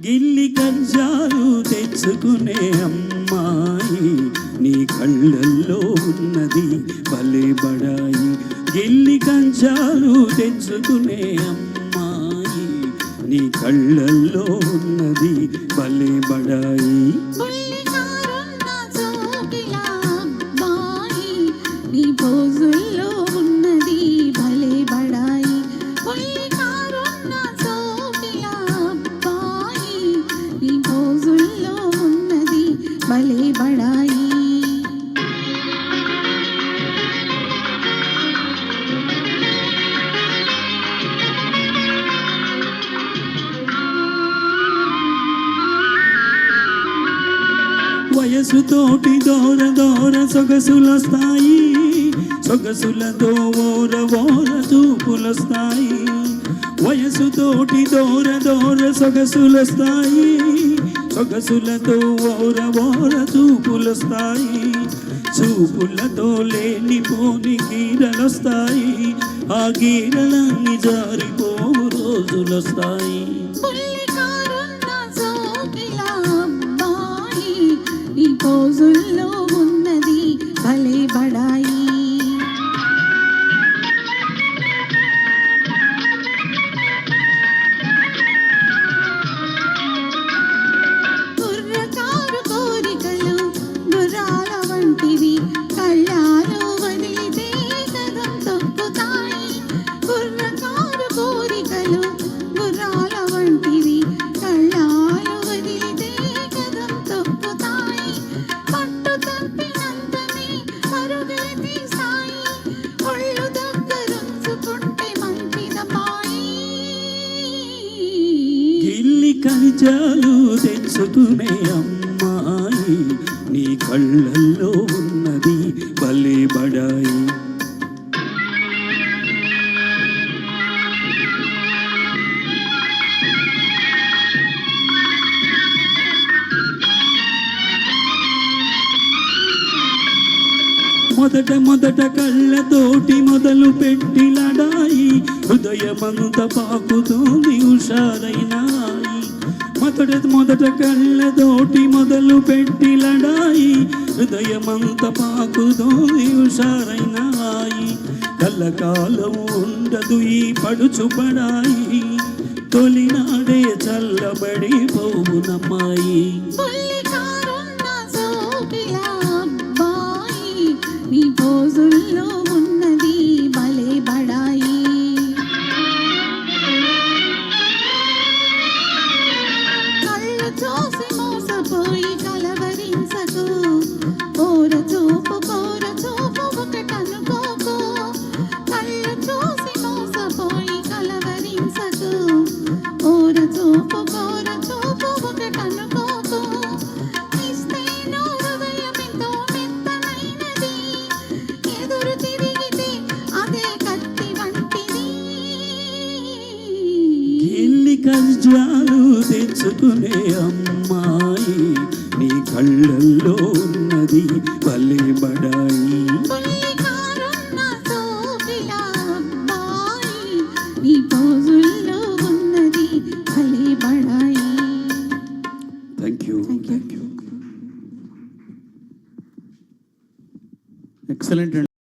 గిల్లి కంచాలు తెచ్చుకునే అమ్మాయి నీ కళ్ళల్లో ఉన్నది భలే బడాయి. గిల్లి కంచాలు తెచ్చుకునే అమ్మాయి నీ కళ్ళల్లో ఉన్నది భలే బడాయి. నీ పోజుల్లో ఉన్నది భలే బడాయి. పుల్లికారున్న సోకిల అబ్బాయి నీ పోజుల్లో ఉన్నది భలే బడాయి. వయసుతోటి దూర దూర సొగసులొస్తాయి, సొగసులతో ఓర ఓర చూపులొస్తాయి. వయసుతోటి దూర దూర సొగసులొస్తాయి, సొగసులతో ఓర ఓర చూపులొస్తాయి. చూపులతో లేనిపోని గీరలొస్తాయి, ఆ గీరలన్నీ జారిపోవు రోజులొస్తాయి. నీ పోజుల్లో ఉన్నది భలే బడాయి. కుర్రకారు కోరికలు గుర్రాల వంటివి, కళ్ళాలు వదిలితే కదం తొక్కుతాయి. కుర్రకారు కోరికలు గుర్రాల వంటివి, కళ్ళాలు వదిలితే కదం తొక్కుతాయి. పట్టు తప్పినంతనే పరుగులు తీసాయి, ఒళ్ళు దగ్గరుంచుకుంటే మంచిదమ్మాయి. గిల్లి కంచాలు తెచ్చుకునే అమ్మాయి నీ కళ్ళల్లో ఉన్నది భలే బడాయి. మొదట మొదట కళ్ళతోటి మొదలు పెట్టి లడాయి, హృదయమంత పాకుతోంది హుషారైనాయి. మొదట కళ్ళతోటి మొదలు పెట్టి లడాయి, హృదయమంత పాకుతోంది హుషారైనాయి. కళ్ళకాలం ఉండదు ఈ పడుచు పడాయి, తొలినాడే చల్లబడి పోవునమ్మాయి. నీ పోజుల్లో ఉన్నది భలే బడాయి. కళ్ళు చూసి మోసపోయి కలవరించకు, కోర చూపు ఒకటనుకోకు. కళ్ళు చూసి మోసపోయి కలవరించకు, కోర చూపు ఒకటనుకోకు. ఇస్తే నో హృదయం ఎంతో మెత్తనైనది, ఎదురు తిరిగితే అదే కత్తి వంటిది. గిల్లి కంచాలు తెచ్చుకునే అమ్మాయి నీ కళ్ళల్లో ఉన్నది భలే బడాయి. పుల్లికారున్న సోకిల అబ్బాయి నీ పోజుల్లో ఉన్నది భలే బడాయి. Thank you. ఎక్సలెంట్.